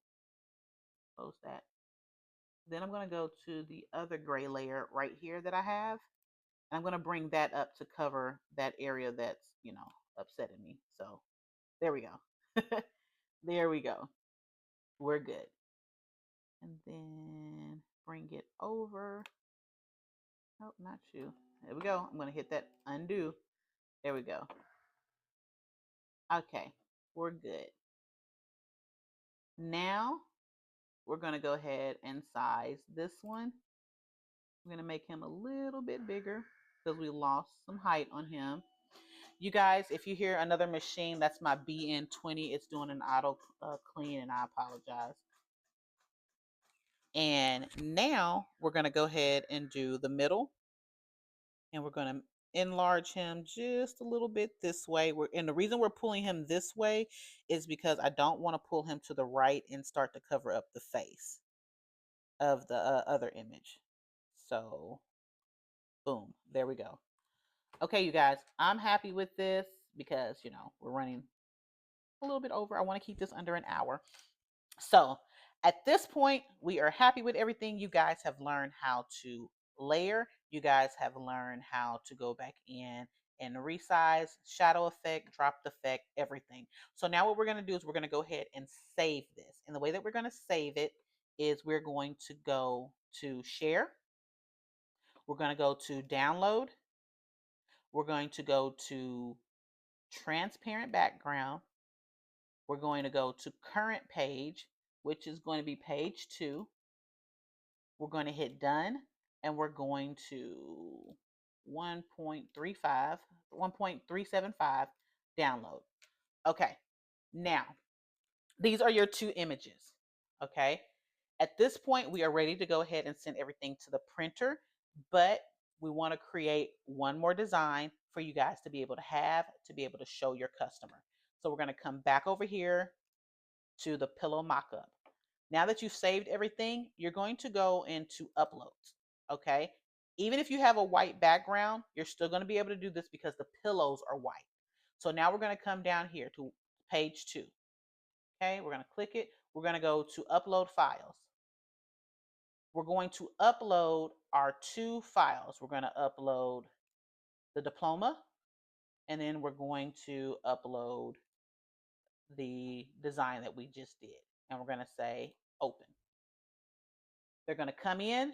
close that. Then I'm going to go to the other gray layer right here that I have. And I'm going to bring that up to cover that area that's, upsetting me. So there we go. There we go. We're good. And then bring it over. Oh, not you. There we go. I'm going to hit that undo. There we go. Okay, we're good. Now we're going to go ahead and size this one. We're going to make him a little bit bigger because we lost some height on him. You guys, if you hear another machine, that's my BN20. It's doing an auto clean, and I apologize. And now we're going to go ahead and do the middle. And we're going to enlarge him just a little bit this way. And the reason we're pulling him this way is because I don't want to pull him to the right and start to cover up the face of the other image. So boom, there we go. Okay, you guys, I'm happy with this because, we're running a little bit over. I want to keep this under an hour. So at this point, we are happy with everything. You guys have learned how to layer. You guys have learned how to go back in and resize, shadow effect, drop effect, everything. So now what we're going to do is we're going to go ahead and save this. And the way that we're going to save it is we're going to go to share. We're going to go to download. We're going to go to transparent background. We're going to go to current page, which is going to be page 2. We're going to hit done, and we're going to 1.35, 1.375 download. Okay, now these are your 2 images. Okay, at this point, we are ready to go ahead and send everything to the printer, but we want to create one more design for you guys to be able to show your customer. So we're going to come back over here to the pillow mockup. Now that you've saved everything, you're going to go into uploads. Okay. Even if you have a white background, you're still going to be able to do this because the pillows are white. So now we're going to come down here to page 2. Okay. We're going to click it. We're going to go to upload files. We're going to upload our 2 files. We're going to upload the diploma, and then we're going to upload the design that we just did. And we're going to say open. They're going to come in.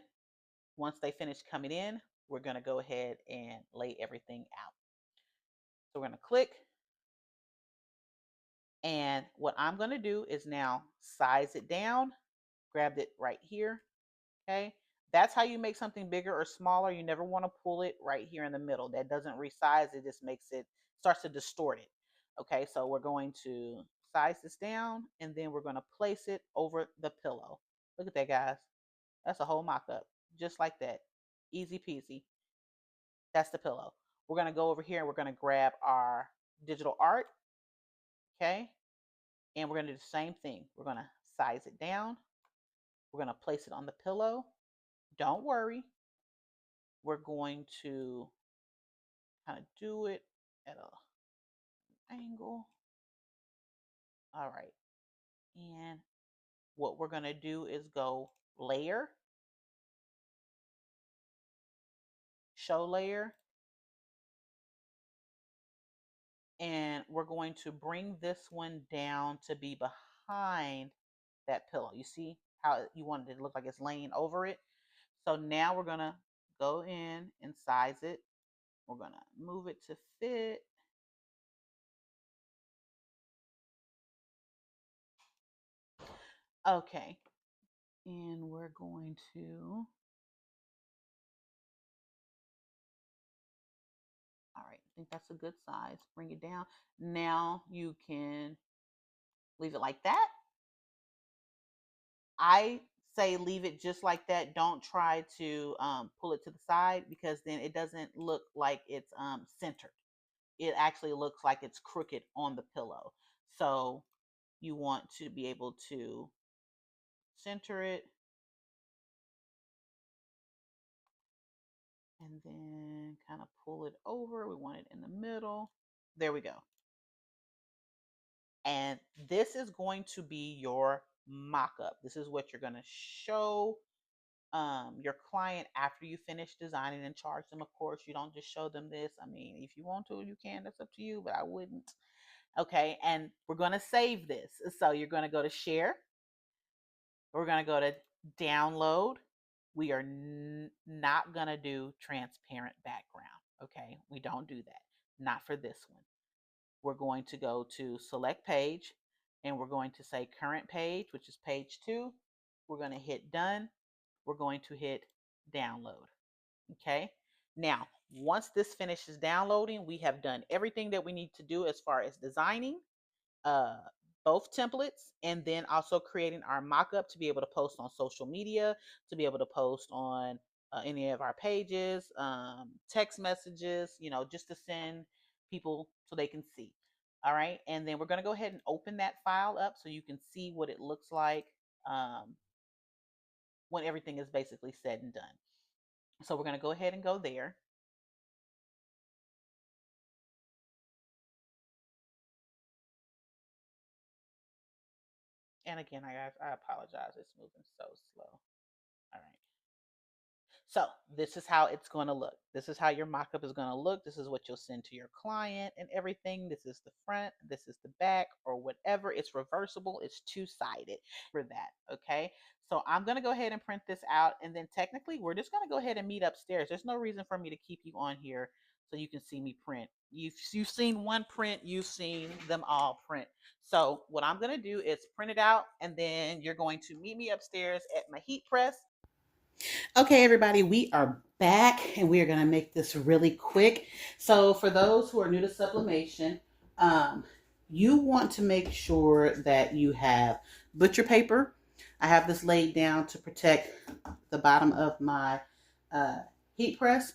Once they finish coming in, we're going to go ahead and lay everything out. So we're going to click. And what I'm going to do is now size it down, grab it right here. Okay. That's how you make something bigger or smaller. You never want to pull it right here in the middle. That doesn't resize. It just starts to distort it. Okay. So we're going to size this down, and then we're going to place it over the pillow. Look at that, guys. That's a whole mock-up, just like that. Easy peasy. That's the pillow. We're going to go over here and we're going to grab our digital art. Okay. And we're going to do the same thing. We're going to size it down. We're going to place it on the pillow. Don't worry. We're going to kind of do it at an angle. All right. And what we're going to do is go layer, show layer, and we're going to bring this one down to be behind that pillow. You see how you wanted it to look like it's laying over it? So now we're going to go in and size it. We're going to move it to fit. Okay. And we're going to, all right, I think that's a good size. Bring it down. Now you can leave it like that. I say leave it just like that. Don't try to pull it to the side, because then it doesn't look like it's centered. It actually looks like it's crooked on the pillow. So you want to be able to center it. and then kind of pull it over. We want it in the middle. There we go. And this is going to be your mock-up. This is what you're going to show your client after you finish designing and charge them. Of course, you don't just show them this. I mean, if you want to, you can. That's up to you, but I wouldn't. Okay, and we're going to save this. So you're going to go to share. We're going to go to download. We are not going to do transparent background. Okay, we don't do that. Not for this one. We're going to go to select page, and we're going to say current page, which is page 2. We're going to hit done. We're going to hit download. Okay. Now, once this finishes downloading, we have done everything that we need to do as far as designing uh, both templates, and then also creating our mock-up to be able to post on social media, to be able to post on any of our pages, text messages, just to send people so they can see. All right. And then we're going to go ahead and open that file up so you can see what it looks like when everything is basically said and done. So we're going to go ahead and go there. And again, I apologize. It's moving so slow. All right. So this is how it's going to look. This is how your mock-up is going to look. This is what you'll send to your client and everything. This is the front. This is the back, or whatever. It's reversible. It's two-sided for that. Okay. So I'm going to go ahead and print this out. And then technically, we're just going to go ahead and meet upstairs. There's no reason for me to keep you on here so you can see me print. You've seen one print. You've seen them all print. So what I'm going to do is print it out, and then you're going to meet me upstairs at my heat press. Okay, everybody, we are back, and we are going to make this really quick. So for those who are new to sublimation, you want to make sure that you have butcher paper. I have this laid down to protect the bottom of my heat press,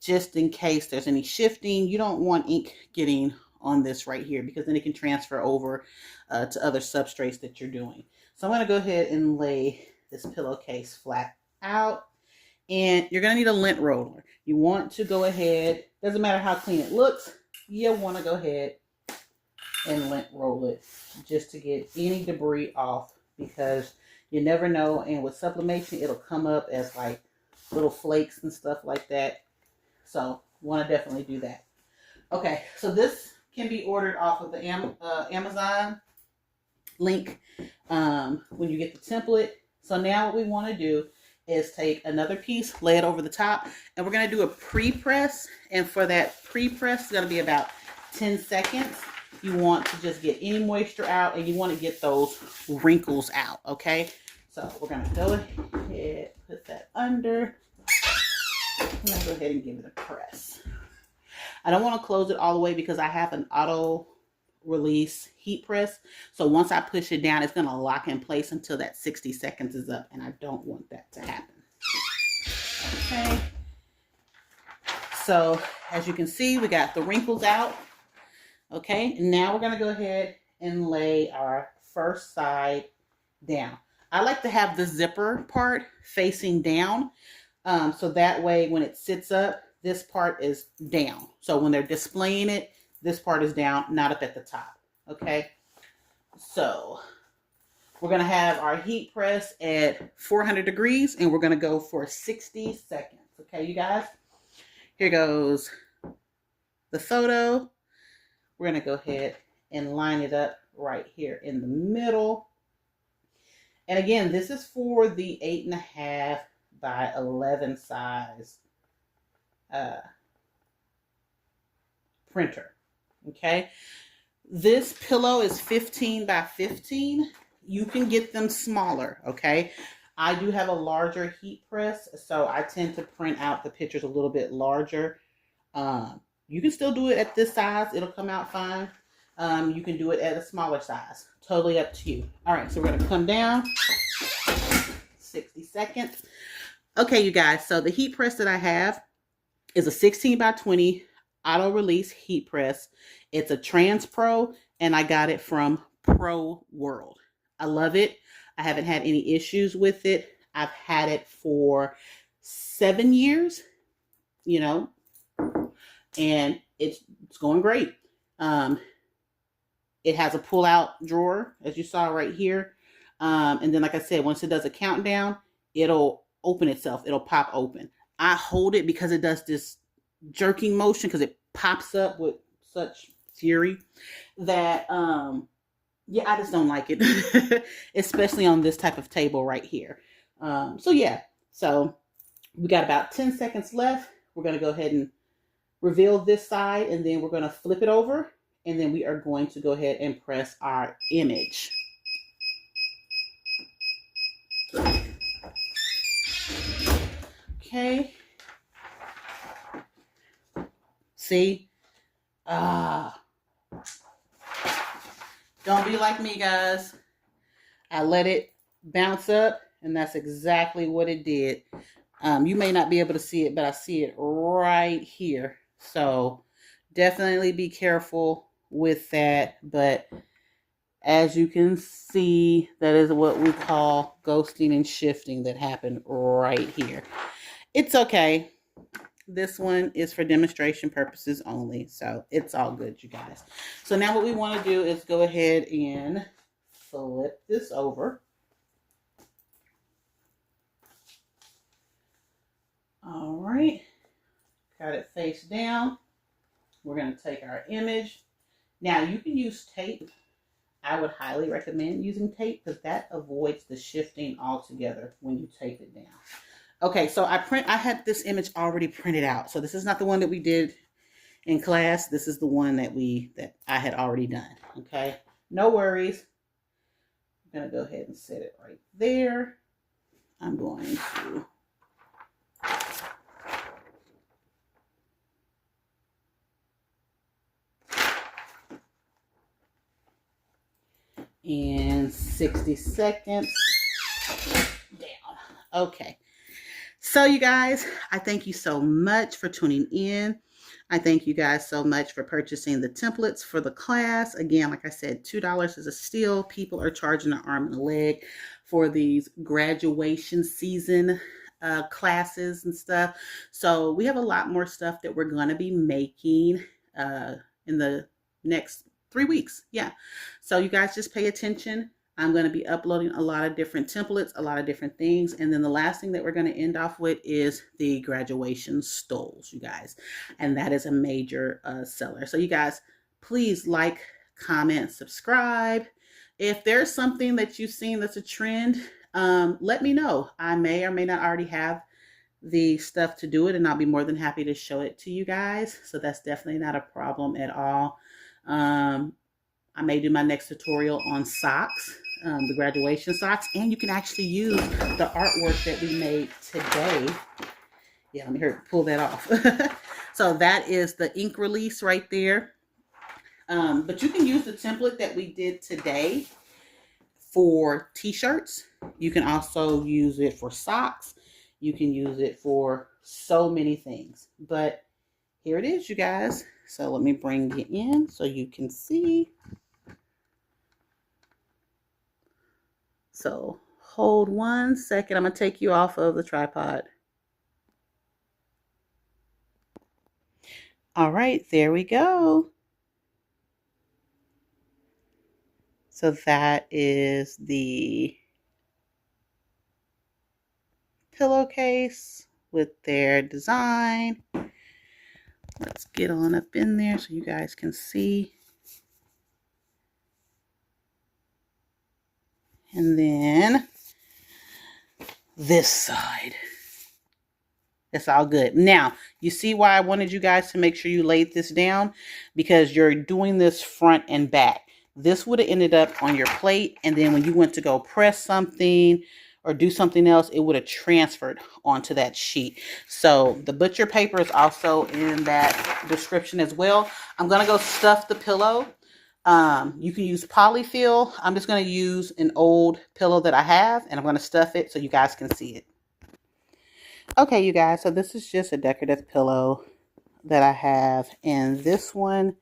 just in case there's any shifting. You don't want ink getting on this right here, because then it can transfer over to other substrates that you're doing. So I'm going to go ahead and lay this pillowcase flat out, and you're going to need a lint roller. You want to go ahead, doesn't matter how clean it looks, you want to go ahead and lint roll it just to get any debris off, because you never know. And with sublimation, it'll come up as like little flakes and stuff like that. So want to definitely do that. Okay, so this can be ordered off of the Amazon link when you get the template. So now what we want to do is take another piece, lay it over the top, and we're going to do a pre-press. And for that pre-press, it's going to be about 10 seconds. You want to just get any moisture out, and you want to get those wrinkles out, okay? So we're going to go ahead, put that under. I'm going to go ahead and give it a press. I don't want to close it all the way because I have an auto release heat press. So once I push it down, it's going to lock in place until that 60 seconds is up, and I don't want that to happen. Okay. So as you can see, we got the wrinkles out. Okay. Now we're going to go ahead and lay our first side down. I like to have the zipper part facing down. So that way when it sits up, this part is down. So when they're displaying it, this part is down, not up at the top. Okay. So we're going to have our heat press at 400 degrees, and we're going to go for 60 seconds. Okay, you guys? Here goes the photo. We're going to go ahead and line it up right here in the middle. And again, this is for the 8.5 by 11 size printer. Okay. This pillow is 15 by 15. You can get them smaller. Okay. I do have a larger heat press, so I tend to print out the pictures a little bit larger. You can still do it at this size. It'll come out fine. You can do it at a smaller size. Totally up to you. All right. So we're going to come down 60 seconds. Okay, you guys. So the heat press that I have is a 16 by 20 auto release heat press. It's a Trans Pro, and I got it from Pro World. I love it. I haven't had any issues with it. I've had it for 7 years. you know, and it's going great. It has a pull out drawer, as you saw right here. And then, like I said, once it does a countdown, it'll open itself. It'll pop open. I hold it because it does this jerking motion because it pops up with such fury that, yeah, I just don't like it, especially on this type of table right here. So yeah, so we got about 10 seconds left. We're going to go ahead and reveal this side, and then we're going to flip it over, and then we are going to go ahead and press our image. Okay. See? Don't be like me, guys. I let it bounce up, and that's exactly what it did. You may not be able to see it, but I see it right here. So definitely be careful with that. But as you can see, that is what we call ghosting and shifting that happened right here. It's okay. This one is for demonstration purposes only. So it's all good, you guys. So now what we want to do is go ahead and flip this over. All right. Got it face down. We're going to take our image. Now you can use tape. I would highly recommend using tape because that avoids the shifting altogether when you tape it down. Okay, so I had this image already printed out. So this is not the one that we did in class. This is the one that I had already done. Okay, no worries. I'm gonna go ahead and set it right there. I'm going to and 60 seconds down. Okay. So you guys, I thank you so much for tuning in. I thank you guys so much for purchasing the templates for the class. Again, like I said, $2 is a steal. People are charging an arm and a leg for these graduation season classes and stuff. So we have a lot more stuff that we're going to be making in the next 3 weeks. Yeah. So you guys just pay attention. I'm going to be uploading a lot of different templates, a lot of different things. And then the last thing that we're going to end off with is the graduation stoles, you guys. And that is a major seller. So you guys, please like, comment, subscribe. If there's something that you've seen that's a trend, let me know. I may or may not already have the stuff to do it, and I'll be more than happy to show it to you guys. So that's definitely not a problem at all. I may do my next tutorial on socks, the graduation socks, and you can actually use the artwork that we made today. Yeah, let me pull that off. So that is the ink release right there. But you can use the template that we did today for t-shirts. You can also use it for socks. You can use it for so many things. But here it is, you guys. So let me bring you in so you can see. So hold 1 second. I'm going to take you off of the tripod. All right, there we go. So that is the pillowcase with their design. Let's get on up in there so you guys can see. And then this side. It's all good. Now, you see why I wanted you guys to make sure you laid this down? Because you're doing this front and back. This would have ended up on your plate, and then when you went to go press something or do something else, it would have transferred onto that sheet. So the butcher paper is also in that description as well. I'm going to go stuff the pillow. You can use polyfill. I'm just going to use an old pillow that I have, and I'm going to stuff it so you guys can see it. Okay, you guys, so this is just a decorative pillow that I have, and this one,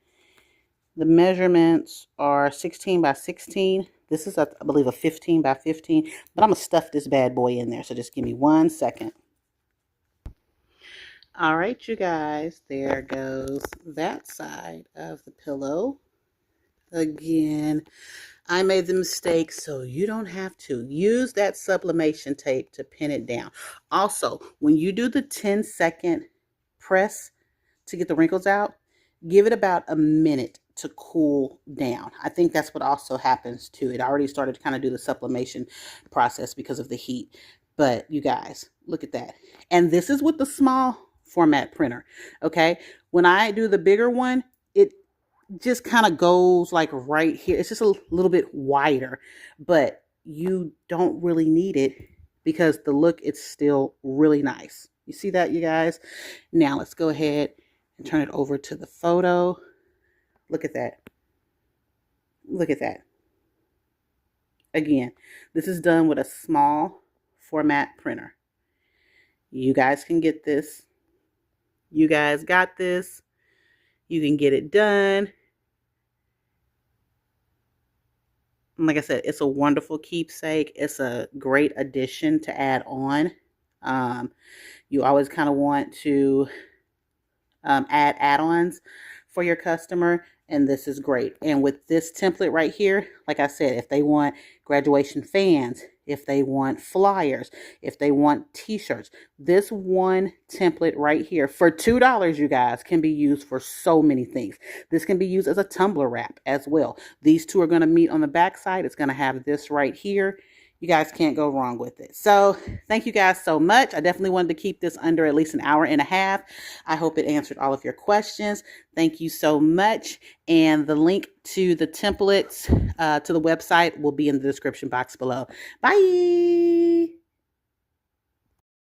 the measurements are 16 by 16. This is, I believe, a 15 by 15, but I'm going to stuff this bad boy in there, so just give me 1 second. All right, you guys, there goes that side of the pillow. Again, I made the mistake, so you don't have to. Use that sublimation tape to pin it down. Also, when you do the 10-second press to get the wrinkles out, give it about a minute to cool down. I think that's what also happens too. It already started to kind of do the sublimation process because of the heat. But you guys, look at that. And this is with the small format printer, okay? When I do the bigger one, it just kind of goes like right here. It's just a little bit wider, but you don't really need it because the look is still really nice. You see that, you guys? Now let's go ahead and turn it over to the photo. Look at that. Look at that. Again, this is done with a small format printer. You guys can get this. You guys got this. You can get it done. Like I said, it's a wonderful keepsake. It's a great addition to add on. You always kind of want to add add-ons for your customer, and this is great. And with this template right here, like I said, if they want graduation fans, if they want flyers, if they want t-shirts, this one template right here for $2, you guys, can be used for so many things. This can be used as a tumbler wrap as well. These two are going to meet on the back side. It's going to have this right here. You guys can't go wrong with it. So thank you guys so much. I definitely wanted to keep this under at least an hour and a half. I hope it answered all of your questions. Thank you so much. And the link to the templates to the website will be in the description box below. Bye.